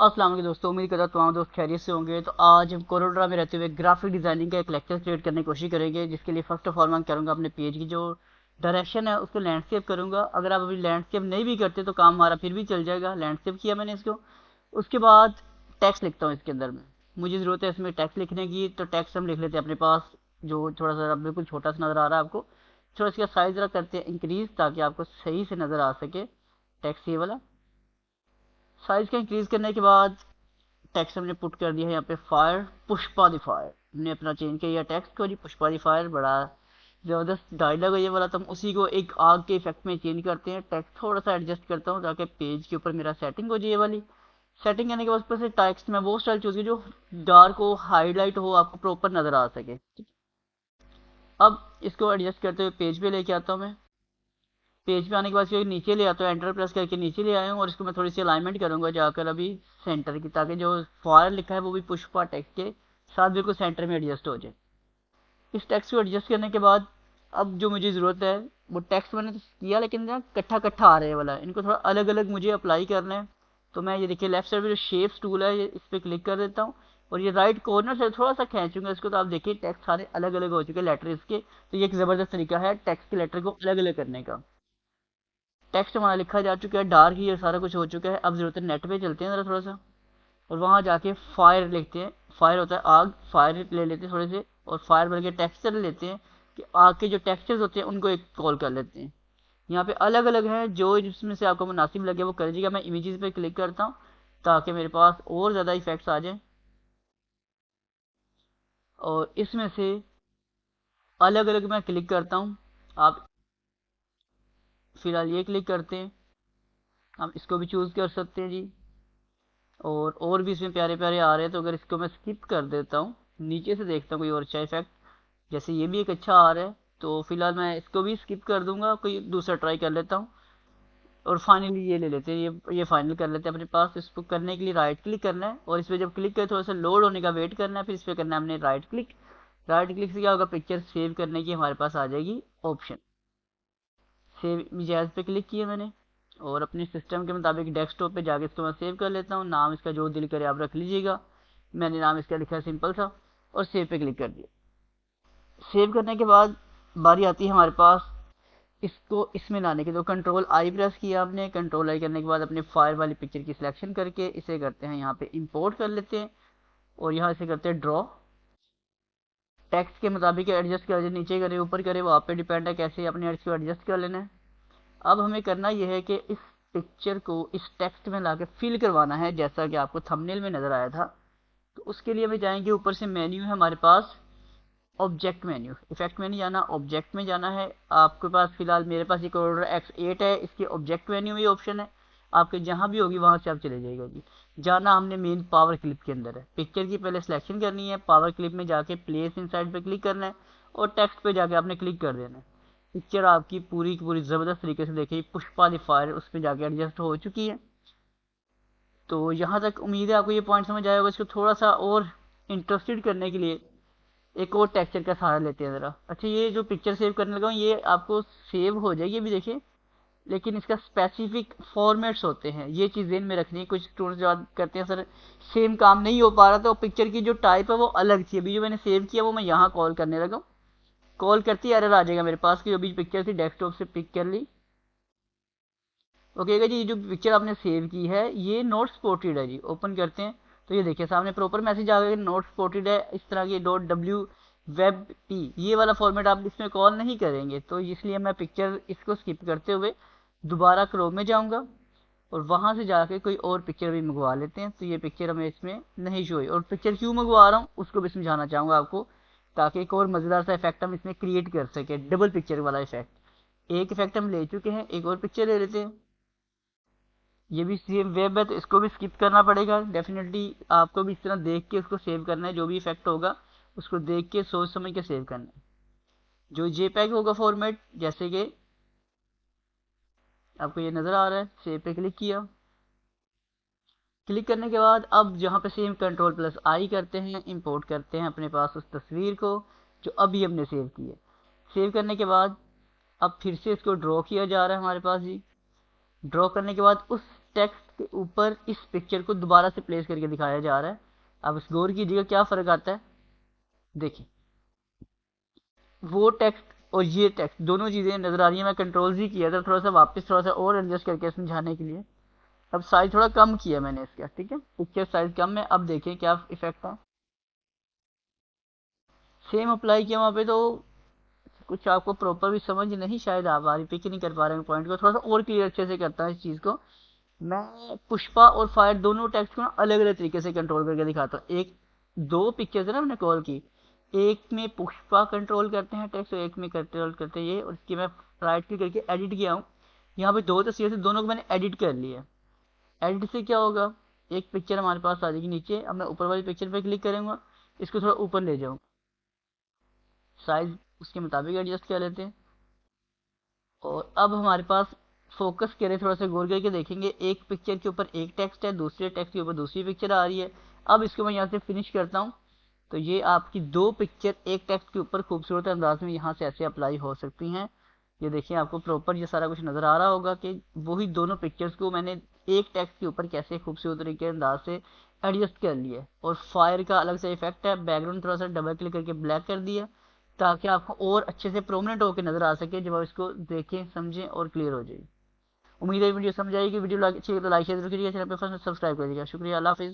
अस्सलाम वालेकुम दोस्तों, उम्मीद करता हूँ तमाम दोस्त खैरियत से होंगे। तो आज हम कोरोड्रा में रहते हुए ग्राफिक डिजाइनिंग का एक लेक्चर क्रिएट करने की कोशिश करेंगे, जिसके लिए फर्स्ट ऑफ ऑल मैं करूँगा अपने पेज की जो डायरेक्शन है उसको लैंडस्केप करूँगा। अगर आप अभी लैंडस्केप नहीं भी करते तो काम हमारा फिर भी चल जाएगा। लैंडस्केप किया मैंने इसको। उसके बाद टेक्स्ट लिखता हूँ इसके अंदर में। मुझे ज़रूरत है इसमें टेक्स्ट लिखने की, तो टेक्स्ट हम लिख लेते हैं अपने पास जो थोड़ा सा बिल्कुल छोटा सा नज़र आ रहा है आपको। थोड़ा इसका साइज़ ज़रा करते हैं इंक्रीज़, ताकि आपको सही से नज़र आ सके। टेक्स्ट ये वाला साइज़ का इंक्रीज़ करने के बाद टेक्स्ट हमने पुट कर दिया है यहाँ पे फायर, पुष्पा द फायर। हमने अपना चेंज किया टेक्स्ट को जी, पुष्पा द फायर। बड़ा ज़बरदस्त डायलॉग है ये वाला। तो हम उसी को एक आग के इफेक्ट में चेंज करते हैं। टेक्स्ट थोड़ा सा एडजस्ट करता हूँ ताकि पेज के ऊपर मेरा सेटिंग हो जाए ये वाली। सेटिंग करने के बाद ऊपर से टेक्स्ट में वो स्टाइल चूज की जो डार्क हो, हाईलाइट हो, आपको प्रॉपर नज़र आ सके। अब इसको एडजस्ट करते हुए पेज पे लेके आता हूँ मैं। पेज पे आने के बाद इसको नीचे ले आता हूँ, एंटर प्रेस करके नीचे ले आया हूँ, और इसको मैं थोड़ी सी अलाइनमेंट करूँगा जाकर अभी सेंटर की, ताकि जो फायर लिखा है वो भी पुष्पा टेक्स्ट के साथ बिल्कुल सेंटर में एडजस्ट हो जाए। इस टेक्स्ट को एडजस्ट करने के बाद अब जो मुझे ज़रूरत है वो टेक्स्ट मैंने तो किया, लेकिन ना कट्ठा कट्ठा आ रहा है वाला, इनको थोड़ा अलग अलग मुझे अप्लाई करना है। तो मैं ये देखिए लेफ्ट साइड में जो शेप्स टूल है इस पर क्लिक कर देता हूँ, और ये राइट कॉर्नर से थोड़ा सा खींचूंगा इसको। तो आप देखिए टेक्स्ट सारे अलग अलग हो चुके हैं लेटर इसके। तो ये एक ज़बरदस्त तरीका है टेक्स्ट के लेटर को अलग अलग करने का। टेक्स्ट हमारा लिखा जा चुका है, डार्क ही सारा कुछ हो चुका है। अब जरूरत है नेट पे चलते हैं ज़रा थोड़ा सा, और वहाँ जाके फायर लिखते हैं। फायर होता है आग, फायर ले लेते हैं थोड़े से, और फायर बल्कि टेक्सचर लेते हैं कि आग के जो टेक्सचर्स होते हैं उनको एक कॉल कर लेते हैं। यहाँ पे अलग अलग हैं, जो जिसमें से आपको मुनासिब लगे वो कर दीजिएगा। मैं इमेजेस पे क्लिक करता हूँ ताकि मेरे पास और ज़्यादा इफेक्ट्स आ जाएं, और इसमें से अलग अलग मैं क्लिक करता हूँ। आप फिलहाल ये क्लिक करते हैं, आप इसको भी चूज़ कर सकते हैं जी। और भी इसमें प्यारे प्यारे आ रहे हैं, तो अगर इसको मैं स्किप कर देता हूँ, नीचे से देखता हूँ कोई और अच्छा इफेक्ट। जैसे ये भी एक अच्छा आ रहा है, तो फिलहाल मैं इसको भी स्किप कर दूंगा, कोई दूसरा ट्राई कर लेता हूँ। और फाइनली ये ले लेते हैं, ये फाइनल कर लेते हैं अपने पास। इसको करने के लिए राइट क्लिक करना है, और इस पर जब क्लिक करें थोड़ा सा लोड होने का वेट करना है, फिर इस पर करना है हमने राइट क्लिक। राइट क्लिक से क्या होगा, पिक्चर सेव करने की हमारे पास आ जाएगी ऑप्शन। सेव इमेज पे क्लिक किया मैंने, और अपने सिस्टम के मुताबिक डेस्कटॉप पे जाके इसको मैं सेव कर लेता हूँ। नाम इसका जो दिल करे आप रख लीजिएगा। मैंने नाम इसका लिखा है सिंपल सा, और सेव पे क्लिक कर दिया। सेव करने के बाद बारी आती है हमारे पास इसको इसमें लाने की। तो कंट्रोल आई प्रेस किया आपने। कंट्रोल आई करने के बाद अपने फायर वाली पिक्चर की सिलेक्शन करके इसे करते हैं यहाँ पे इंपोर्ट कर लेते हैं, और यहाँ इसे करते हैं ड्रॉ। टेक्स्ट के मुताबिक एडजस्ट कर, नीचे करे ऊपर करे वो आप पे डिपेंड है कैसे अपने एड्स को एडजस्ट कर लेना है। अब हमें करना यह है कि इस पिक्चर को इस टेक्स्ट में लाके फिल करवाना है, जैसा कि आपको थंबनेल में नज़र आया था। तो उसके लिए हमें जाएंगे, ऊपर से मेन्यू है हमारे पास, ऑब्जेक्ट मेन्यू। इफेक्ट में नहीं जाना, ऑब्जेक्ट में जाना है। आपके पास फिलहाल मेरे पास एक ऑर्डर X8 है, इसके ऑब्जेक्ट मेन्यू में ऑप्शन है। आपके जहाँ भी होगी वहाँ से आप चले जाएगा जी। जाना हमने मेन पावर क्लिप के अंदर है। पिक्चर की पहले सिलेक्शन करनी है, पावर क्लिप में जाके प्लेस इनसाइड पे क्लिक करना है, और टेक्स्ट पे जाके आपने क्लिक कर देना है। पिक्चर आपकी पूरी की पूरी ज़बरदस्त तरीके से देखिए पुष्पा द फायर उस पर जाके एडजस्ट हो चुकी है। तो यहाँ तक उम्मीद है आपको ये पॉइंट समझ आएगा। इसको थोड़ा सा और इंटरेस्टेड करने के लिए एक और टेक्सचर का सहारा लेते हैं ज़रा। अच्छा, ये जो पिक्चर सेव करने लगा हूँ ये आपको सेव हो जाएगी अभी देखिए, लेकिन इसका स्पेसिफिक फॉर्मेट्स होते हैं, ये चीज़ ध्यान में रखनी है। कुछ स्टूडेंट्स जो करते हैं सर सेम काम नहीं हो पा रहा, तो पिक्चर की जो टाइप है वो अलग थी। अभी जो मैंने सेव किया वो मैं यहाँ कॉल करने लगा हूँ। कॉल करते ही एरर आ जाएगा मेरे पास कि अभी पिक्चर थी डेस्कटॉप से पिक कर ली। ओके जी, ये जो पिक्चर आपने सेव की है ये नॉट स्पॉटेड है जी। ओपन करते हैं तो ये देखिए सामने प्रॉपर मैसेज आ गया, नॉट स्पॉटेड है। इस तरह की .w वेब पी ये वाला फॉर्मेट आप इसमें कॉल नहीं करेंगे, तो इसलिए मैं पिक्चर इसको स्किप करते हुए दोबारा क्रोम में जाऊंगा, और वहां से जाके कोई और पिक्चर भी मंगवा लेते हैं। तो ये पिक्चर हमें इसमें नहीं शो हुई, और पिक्चर क्यों मंगवा रहा हूँ उसको भी समझाना चाहूँगा आपको, ताकि एक और मज़ेदार सा इफेक्ट हम इसमें क्रिएट कर सके, डबल पिक्चर वाला इफेक्ट। एक इफेक्ट हम ले चुके हैं, एक और पिक्चर ले लेते हैं। ये भी सेम वेब है तो इसको भी स्किप करना पड़ेगा डेफिनेटली। आपको भी इस तरह देख के उसको सेव करना है, जो भी इफेक्ट होगा उसको देख के सोच समझ के सेव करना है। जो जेपैग होगा फॉर्मेट, जैसे कि आपको ये नज़र आ रहा है, सेव पे क्लिक किया। क्लिक करने के बाद अब जहाँ पे सेम कंट्रोल प्लस आई करते हैं, इंपोर्ट करते हैं अपने पास उस तस्वीर को जो अभी हमने सेव की है। सेव करने के बाद अब फिर से इसको ड्रॉ किया जा रहा है हमारे पास जी। ड्रॉ करने के बाद उस टेक्स्ट के ऊपर इस पिक्चर को दोबारा से प्लेस करके दिखाया जा रहा है। अब इस गौर कीजिएगा क्या फ़र्क आता है। देखिए वो टेक्स्ट और ये टेक्स्ट दोनों चीज़ें नज़र आ रही हैं। मैं कंट्रोल जी किया था थोड़ा सा, वापस थोड़ा सा और एडजस्ट करके समझाने के लिए। अब साइज थोड़ा कम किया मैंने इसका, ठीक है, पिक्चर साइज कम है। अब देखें क्या इफेक्ट है। सेम अप्लाई किया वहाँ पे तो कुछ आपको प्रॉपर भी समझ नहीं, शायद आप आ रही पिक नहीं कर पा रहे हैं पॉइंट को। थोड़ा सा और क्लियर अच्छे से करता है इस चीज़ को। मैं पुष्पा और फायर दोनों टेक्स्ट को ना अलग अलग तरीके से कंट्रोल करके दिखाता हूँ। एक दो पिक्चर्स है ना मैंने कॉल की, एक में पुष्पा कंट्रोल करते हैं टेक्स्ट और एक में कंट्रोल करते हैं ये। और इसकी मैं राइट क्लिक करके एडिट किया हूँ। यहाँ पे दो तस्वीर से दोनों को मैंने एडिट कर लिया। एडिट से क्या होगा, एक पिक्चर हमारे पास आ जाएगी नीचे। अब मैं ऊपर वाली पिक्चर पे क्लिक करूँगा, इसको थोड़ा ऊपर ले जाऊँ, साइज उसके मुताबिक एडजस्ट कर लेते हैं। और अब हमारे पास फोकस करें, थोड़ा सा गौर करके देखेंगे, एक पिक्चर के ऊपर एक टेक्स्ट है, दूसरे टेक्स्ट के ऊपर दूसरी पिक्चर आ रही है। अब इसको मैं यहाँ से फिनिश करता हूँ तो ये आपकी दो पिक्चर एक टेक्स्ट के ऊपर खूबसूरत अंदाज में यहाँ से ऐसे अप्लाई हो सकती हैं। ये देखिए आपको प्रॉपर ये सारा कुछ नज़र आ रहा होगा कि वही दोनों पिक्चर्स को मैंने एक टेक्स्ट के ऊपर कैसे खूबसूरत तरीके अंदाज से एडजस्ट कर लिया। और फायर का अलग से इफेक्ट है, बैकग्राउंड थोड़ा सा डबल क्लिक करके ब्लैक कर दिया ताकि आपको और अच्छे से प्रोमिनेंट होकर नजर आ सके जब आप इसको देखें समझें और क्लियर हो जाए। उम्मीद है वीडियो समझ आएगी। वीडियो अच्छी लगे तो लाइक शेयर जरूर कीजिएगा, चैनल पर फर्स्ट सब्सक्राइब करिएगा। शुक्रिया, अल्लाह हाफिज़।